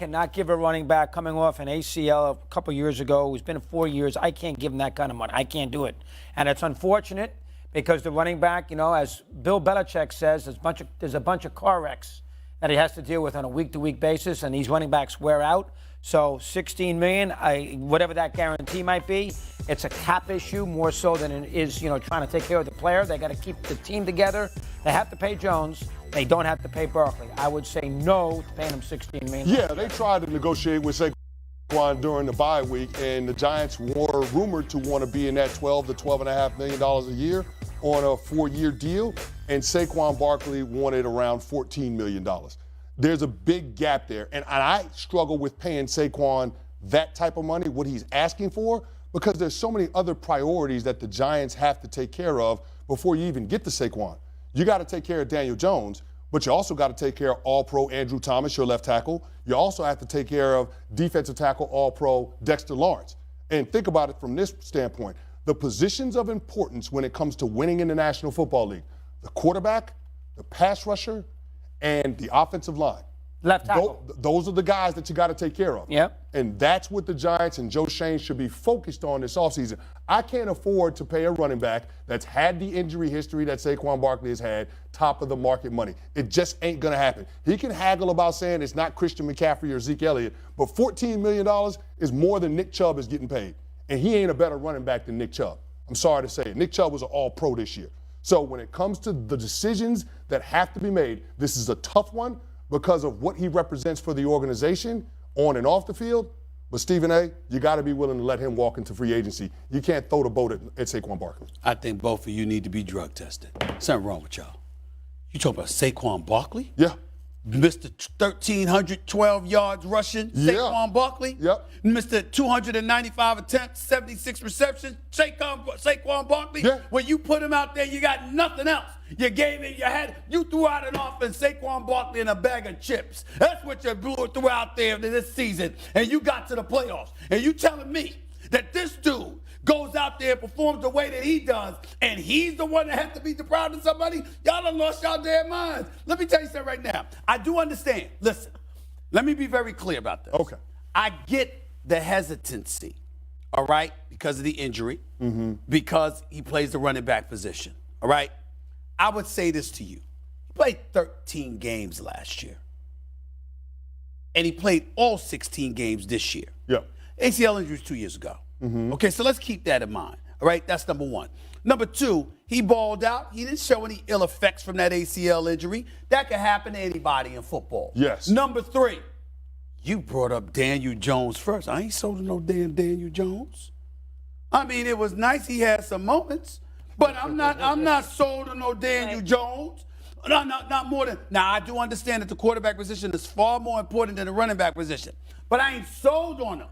cannot give a running back coming off an ACL a couple years ago who's been 4 years. I can't give him that kind of money. I can't do it. And it's unfortunate because the running back, as Bill Belichick says, there's a bunch of car wrecks that he has to deal with on a week-to-week basis, and these running backs wear out. So $16 million, whatever that guarantee might be, it's a cap issue more so than it is, trying to take care of the player. They got to keep the team together. They have to pay Jones. They don't have to pay Barkley. I would say no to paying him $16 million. Yeah, they tried to negotiate with Saquon during the bye week, and the Giants were rumored to want to be in that $12 to $12.5 million a year on a 4-year deal, and Saquon Barkley wanted around $14 million. There's a big gap there, and I struggle with paying Saquon that type of money, what he's asking for, because there's so many other priorities that the Giants have to take care of before you even get to Saquon. You got to take care of Daniel Jones, but you also got to take care of All-Pro Andrew Thomas, your left tackle. You also have to take care of defensive tackle All-Pro Dexter Lawrence. And think about it from this standpoint. The positions of importance when it comes to winning in the National Football League, the quarterback, the pass rusher, and the offensive line. Left tackle. Those are the guys that you got to take care of. Yep. And that's what the Giants and Joe Schoen should be focused on this offseason. I can't afford to pay a running back that's had the injury history that Saquon Barkley has had, top of the market money. It just ain't going to happen. He can haggle about saying it's not Christian McCaffrey or Zeke Elliott, but $14 million is more than Nick Chubb is getting paid. And he ain't a better running back than Nick Chubb. I'm sorry to say it. Nick Chubb was an all-pro this year. So when it comes to the decisions that have to be made, this is a tough one because of what he represents for the organization on and off the field. But Stephen A., you got to be willing to let him walk into free agency. You can't throw the boat at Saquon Barkley. I think both of you need to be drug tested. Something wrong with y'all. You talking about Saquon Barkley? Yeah. Mr. 1,312 yards rushing, Saquon Barkley. Yep. Mr. 295 attempts, 76 receptions, Saquon Barkley. Yeah. When you put him out there, you got nothing else. You threw out an offense, Saquon Barkley, and a bag of chips. That's what you threw out there this season. And you got to the playoffs. And you telling me that this dude goes out there and performs the way that he does, and he's the one that has to be deprived of somebody? Y'all done lost y'all damn minds. Let me tell you something right now. I do understand. Listen, let me be very clear about this. Okay. I get the hesitancy, all right, because of the injury, because he plays the running back position, all right? I would say this to you. He played 13 games last year, and he played all 16 games this year. Yeah. ACL injury was 2 years ago. Okay, so let's keep that in mind. All right, that's number one. Number two, he balled out. He didn't show any ill effects from that ACL injury. That could happen to anybody in football. Yes. Number three, you brought up Daniel Jones first. I ain't sold to no damn Daniel Jones. I mean, it was nice he had some moments, but I'm not sold to no Daniel Jones. No, not more than. Now, I do understand that the quarterback position is far more important than the running back position, but I ain't sold on him.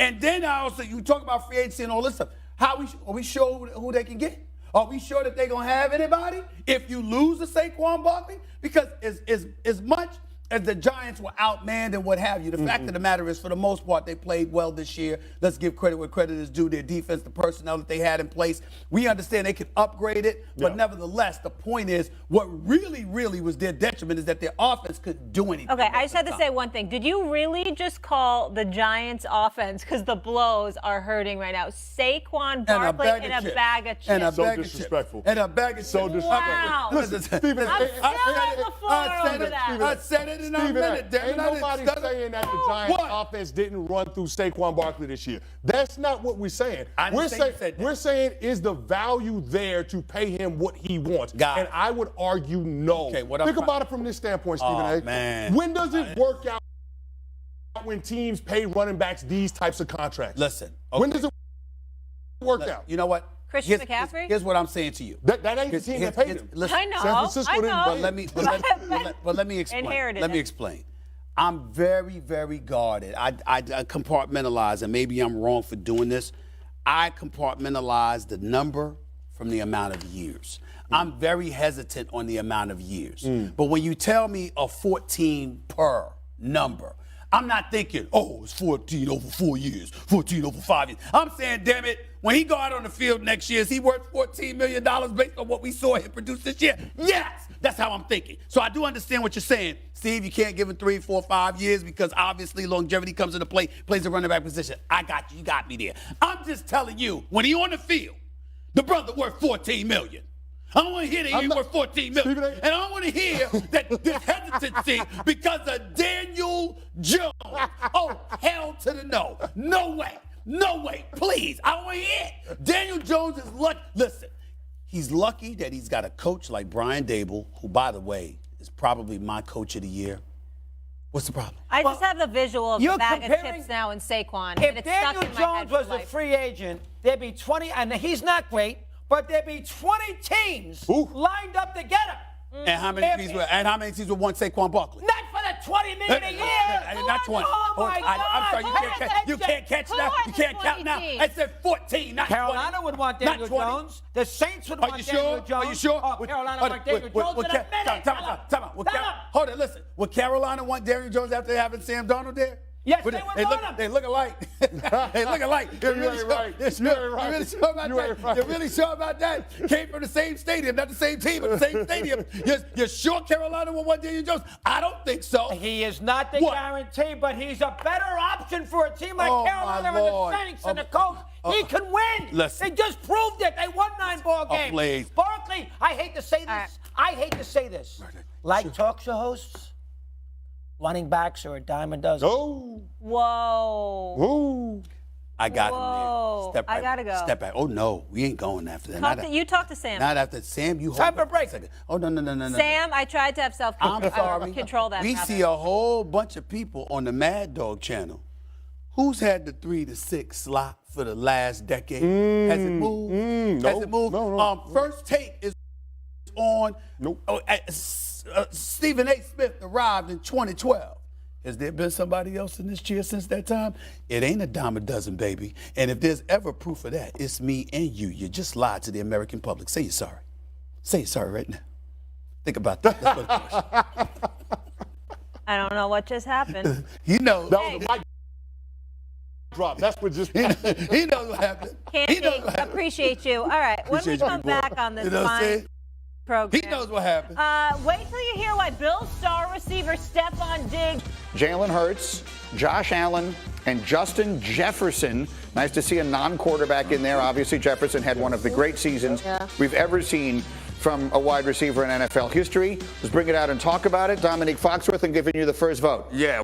And then you talk about free agency and all this stuff. Are we sure who they can get? Are we sure that they're going to have anybody if you lose to Saquon Barkley? Because as much as the Giants were outmanned and what have you, the fact of the matter is, for the most part, they played well this year. Let's give credit where credit is due. Their defense, the personnel that they had in place. We understand they could upgrade it, but nevertheless, the point is, what really, really was their detriment is that their offense couldn't do anything. Okay, I just had to say one thing. Did you really just call the Giants offense, because the blows are hurting right now, Saquon Barkley and a bag of chips? And a So bag disrespectful. Of chips. And a bag of chips. So disrespectful. Wow. Listen, Stephen, I'm still on the floor over that. I said it in a minute. Damn ain't it, nobody saying that the Giants offense didn't run through Saquon Barkley this year. That's not what we're saying. We're saying is the value there to pay him what he wants? And I would argue no. Okay, Think about it from this standpoint, Stephen A. Man. When does it work out when teams pay running backs these types of contracts? Listen. When does it work out? You know what? Christian McCaffrey? Here's what I'm saying to you. That ain't the team that paid him. Listen, I know. San Francisco didn't pay him. But let me explain. I'm very, very guarded. I compartmentalize, and maybe I'm wrong for doing this. I compartmentalize the number from the amount of years. I'm very hesitant on the amount of years. But when you tell me a 14 per number, I'm not thinking, oh, it's 14 over 4 years, 14 over 5 years. I'm saying, damn it, when he go out on the field next year, is he worth $14 million based on what we saw him produce this year? Yes, that's how I'm thinking. So I do understand what you're saying. Steve, you can't give him 3, 4, 5 years because obviously longevity comes into play, plays the running back position. I got you. You got me there. I'm just telling you, when he on the field, the brother worth $14 million. I don't want to hear that he's worth $14 million. And I don't want to hear that this hesitancy because of Daniel Jones. Oh, hell to the no. No way. No way. Please. I don't want to hear it. Daniel Jones is lucky. Listen, he's lucky that he's got a coach like Brian Dable, who, by the way, is probably my coach of the year. What's the problem? I just have the visual of the bag of chips now in Saquon. If Daniel Jones was a free agent, there'd be 20, and he's not great, but there'd be 20 teams lined up to get him. And how many teams would want Saquon Barkley? Not for the $20 million a year. Not 20. Oh my God! I'm sorry, you can't catch now. You can't count now. I said 14, not 20. Carolina would want Daniel Jones. The Saints would want Daniel Jones. Are you sure? Oh, Carolina would want Daniel Jones in a minute. Time out. Hold on, listen. Would Carolina want Daniel Jones after having Sam Darnold there? Yes, they would want him. They look alike. They look alike. You're really sure about that? Came from the same stadium, not the same team, but the same stadium. You're sure Carolina will want Daniel Jones? I don't think so. He is not the guarantee, but he's a better option for a team like Carolina and the Saints and the Colts. He can win. Listen. They just proved it. They won 9 ball games. Please. Barkley, I hate to say this. I hate to say this. Like talk show hosts, running backs are a dime a dozen. Oh. Whoa. I got him there. I gotta go. Step back. Oh, no. We ain't going after that. You talk to Sam. Not after Sam. You hold Time for up a break. a second. Oh, no. Sam, I tried to have self-control. I'm sorry. Control that. We see a whole bunch of people on the Mad Dog channel. Who's had the 3 to 6 slot for the last decade? Has it moved? Has it moved? No. First Take is on. Nope. Stephen A. Smith arrived in 2012. Has there been somebody else in this chair since that time? It ain't a dime a dozen, baby. And if there's ever proof of that, it's me and you. You just lied to the American public. Say you're sorry. Say you're sorry right now. Think about that. That's what it was. I don't know what just happened. You know. That was a mic drop. That's what just happened. He knows what happened. Candy, appreciate you. All right, when we come back on this fine program. He knows what happened. Wait till you hear what Bill's star receiver Stephon Diggs. Jalen Hurts, Josh Allen, and Justin Jefferson. Nice to see a non-quarterback in there. Obviously, Jefferson had one of the great seasons we've ever seen from a wide receiver in NFL history. Let's bring it out and talk about it. Dominique Foxworth, and giving you the first vote. Yeah.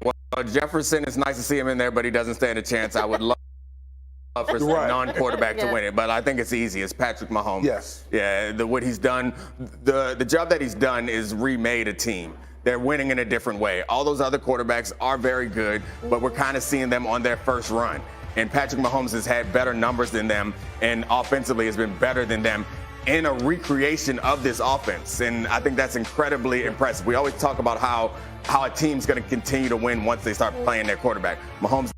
Well, Jefferson, it's nice to see him in there, but he doesn't stand a chance. I would love for a non-quarterback to win it, but I think it's easy. It's Patrick Mahomes. Yes. Yeah, what he's done, the job that he's done is remade a team. They're winning in a different way. All those other quarterbacks are very good, but we're kind of seeing them on their first run. And Patrick Mahomes has had better numbers than them, and offensively has been better than them in a recreation of this offense. And I think that's incredibly impressive. We always talk about how a team's going to continue to win once they start playing their quarterback. Mahomes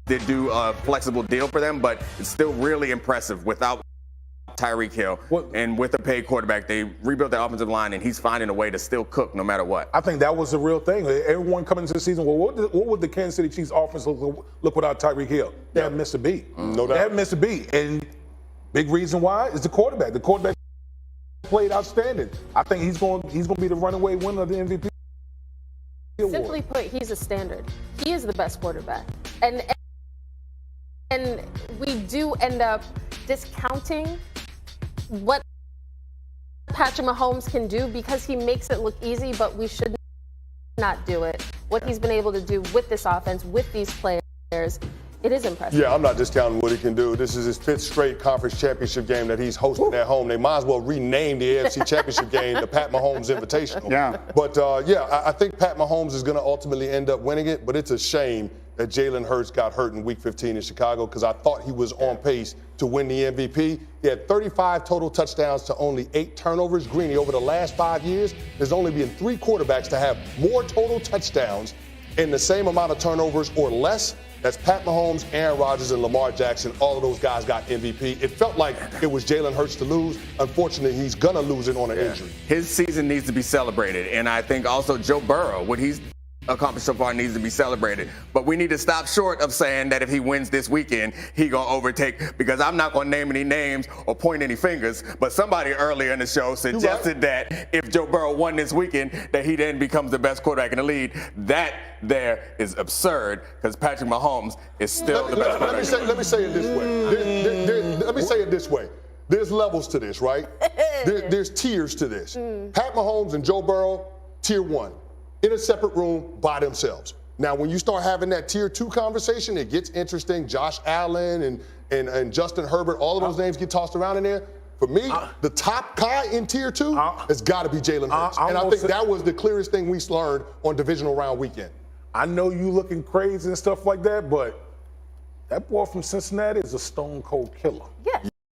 did do a flexible deal for them, but it's still really impressive without Tyreek Hill. And with a paid quarterback, they rebuilt their offensive line, and he's finding a way to still cook no matter what. I think that was the real thing. Everyone coming into the season, well, what would the Kansas City Chiefs offense look without Tyreek Hill? They haven't missed a beat. No doubt. They haven't missed a beat. And big reason why is the quarterback. The quarterback played outstanding. I think he's going to be the runaway winner of the MVP award. Simply put, he's a standard. He is the best quarterback. And we do end up discounting what Patrick Mahomes can do because he makes it look easy, but we should not do it. What he's been able to do with this offense, with these players, it is impressive. Yeah, I'm not discounting what he can do. This is his 5th straight conference championship game that he's hosting at home. They might as well rename the AFC Championship game the Pat Mahomes Invitational. Yeah. But, I think Pat Mahomes is going to ultimately end up winning it, but it's a shame that Jalen Hurts got hurt in Week 15 in Chicago because I thought he was on pace to win the MVP. He had 35 total touchdowns to only 8 turnovers. Greeny, over the last 5 years, there's only been 3 quarterbacks to have more total touchdowns in the same amount of turnovers or less. That's Pat Mahomes, Aaron Rodgers, and Lamar Jackson. All of those guys got MVP. It felt like it was Jalen Hurts to lose. Unfortunately, he's going to lose it on an injury. His season needs to be celebrated. And I think also Joe Burrow, what he's accomplished so far needs to be celebrated. But we need to stop short of saying that if he wins this weekend, he gonna overtake, because I'm not gonna name any names or point any fingers, but somebody earlier in the show suggested that if Joe Burrow won this weekend, that he then becomes the best quarterback in the league. That there is absurd, because Patrick Mahomes is still the best quarterback. Let me say it this way. Let me say it this way. There's levels to this, right? There's tiers to this. Pat Mahomes and Joe Burrow, tier 1. In a separate room by themselves. Now, when you start having that tier 2 conversation, it gets interesting. Josh Allen and Justin Herbert, all of those names get tossed around in there. For me, the top guy in tier 2 has got to be Jalen Hurts. And I think that was the clearest thing we learned on divisional round weekend. I know you looking crazy and stuff like that, but that boy from Cincinnati is a stone cold killer. Yeah.